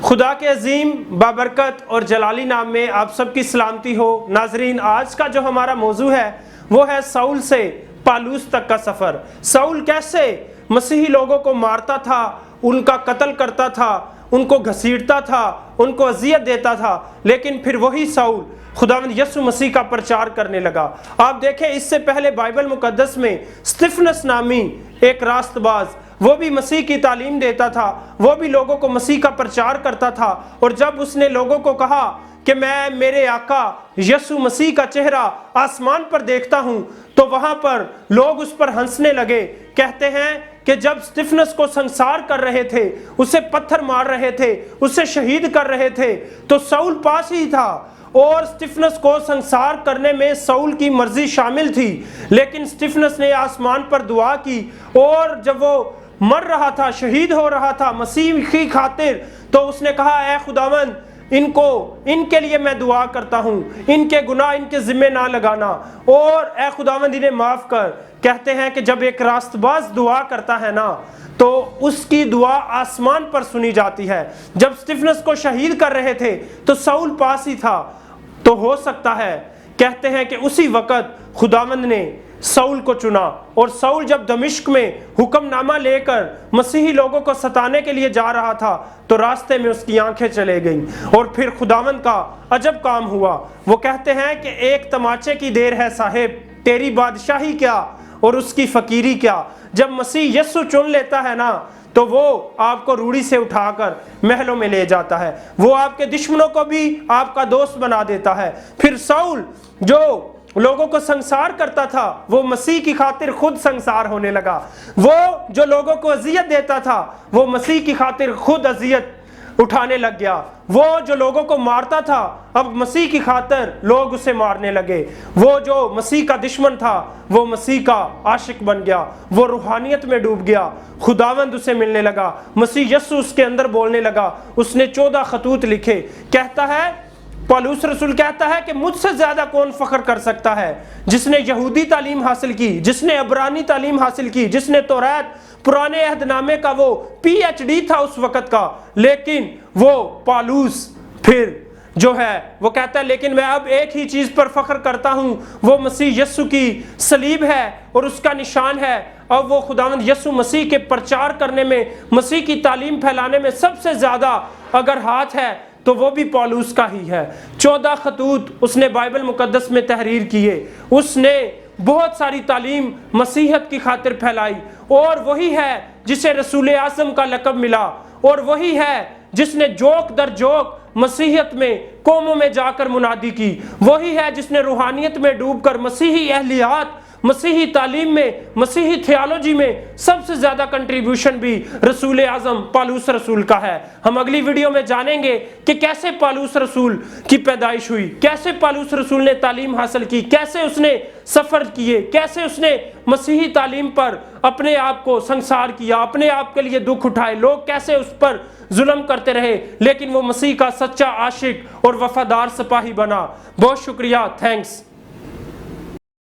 خدا کے عظیم بابرکت اور جلالی نام میں آپ سب کی سلامتی ہو۔ ناظرین، آج کا جو ہمارا موضوع ہے وہ ہے ساؤل سے پالوس تک کا سفر۔ ساؤل کیسے مسیحی لوگوں کو مارتا تھا، ان کا قتل کرتا تھا، ان کو گھسیٹتا تھا، ان کو اذیت دیتا تھا، لیکن پھر وہی ساؤل خداوند یسوع مسیح کا پرچار کرنے لگا۔ آپ دیکھیں، اس سے پہلے بائبل مقدس میں استفنس نامی ایک راست باز، وہ بھی مسیح کی تعلیم دیتا تھا، وہ بھی لوگوں کو مسیح کا پرچار کرتا تھا، اور جب اس نے لوگوں کو کہا کہ میں میرے آقا یسوع مسیح کا چہرہ آسمان پر دیکھتا ہوں، تو وہاں پر لوگ اس پر ہنسنے لگے۔ کہتے ہیں کہ جب استفنس کو سنسار کر رہے تھے، اسے پتھر مار رہے تھے، اسے شہید کر رہے تھے، تو ساؤل پاس ہی تھا، اور استفنس کو سنسار کرنے میں ساؤل کی مرضی شامل تھی، لیکن استفنس نے آسمان پر دعا کی، اور جب وہ مر رہا تھا، شہید ہو رہا تھا مسیح کی خاطر، تو اس نے کہا اے خداوند ان کے لیے میں دعا کرتا ہوں، ان کے گناہ ان کے ذمہ نہ لگانا، اور اے خداوند انہیں معاف کر۔ کہتے ہیں کہ جب ایک راست باز دعا کرتا ہے نا، تو اس کی دعا آسمان پر سنی جاتی ہے۔ جب استفنس کو شہید کر رہے تھے تو ساؤل پاس ہی تھا، تو ہو سکتا ہے، کہتے ہیں کہ اسی وقت خداوند نے ساؤل کو چنا، اور ساؤل جب دمشق میں حکم نامہ لے کر مسیحی لوگوں کو ستانے کے لیے جا رہا تھا، تو راستے میں اس کی آنکھیں چلے گئیں، اور پھر خداوند کا عجب کام ہوا۔ وہ کہتے ہیں کہ ایک تماچے کی دیر ہے صاحب، تیری بادشاہی کیا اور اس کی فقیری کیا۔ جب مسیح یسوع چن لیتا ہے نا، تو وہ آپ کو روڑی سے اٹھا کر محلوں میں لے جاتا ہے، وہ آپ کے دشمنوں کو بھی آپ کا دوست بنا دیتا ہے۔ پھر ساؤل جو لوگوں کو سنسار کرتا تھا، وہ مسیح کی خاطر خود سنسار ہونے لگا۔ وہ جو لوگوں کو اذیت دیتا تھا، وہ مسیح کی خاطر خود اذیت اٹھانے لگ گیا۔ وہ جو لوگوں کو مارتا تھا، اب مسیح کی خاطر لوگ اسے مارنے لگے۔ وہ جو مسیح کا دشمن تھا، وہ مسیح کا عاشق بن گیا، وہ روحانیت میں ڈوب گیا، خداوند اسے ملنے لگا، مسیح یسوع اس کے اندر بولنے لگا۔ اس نے 14 خطوط لکھے۔ کہتا ہے پالوس رسول کہتا ہے کہ مجھ سے زیادہ کون فخر کر سکتا ہے، جس نے یہودی تعلیم حاصل کی، جس نے عبرانی تعلیم حاصل کی، جس نے توریت پرانے عہد نامے کا وہ PhD تھا اس وقت کا، لیکن وہ پالوس پھر جو ہے وہ کہتا ہے لیکن میں اب ایک ہی چیز پر فخر کرتا ہوں، وہ مسیح یسوع کی صلیب ہے اور اس کا نشان ہے۔ اب وہ خداوند یسوع مسیح کے پرچار کرنے میں، مسیح کی تعلیم پھیلانے میں سب سے زیادہ اگر ہاتھ ہے تو وہ بھی پالوس کا ہی ہے۔ 14 خطوط اس نے بائبل مقدس میں تحریر کیے، اس نے بہت ساری تعلیم مسیحیت کی خاطر پھیلائی، اور وہی ہے جسے رسول اعظم کا لقب ملا، اور وہی ہے جس نے جوک در جوک مسیحیت میں قوموں میں جا کر منادی کی، وہی ہے جس نے روحانیت میں ڈوب کر مسیحی اہلیات، مسیحی تعلیم میں، مسیحی تھیالوجی میں سب سے زیادہ کنٹریبیوشن بھی رسول اعظم پالوس رسول کا ہے۔ ہم اگلی ویڈیو میں جانیں گے کہ کیسے پالوس رسول کی پیدائش ہوئی، کیسے پالوس رسول نے تعلیم حاصل کی، کیسے اس نے سفر کیے، کیسے اس نے مسیحی تعلیم پر اپنے آپ کو سنسار کیا، اپنے آپ کے لیے دکھ اٹھائے، لوگ کیسے اس پر ظلم کرتے رہے، لیکن وہ مسیح کا سچا عاشق اور وفادار سپاہی بنا۔ بہت شکریہ، تھینکس۔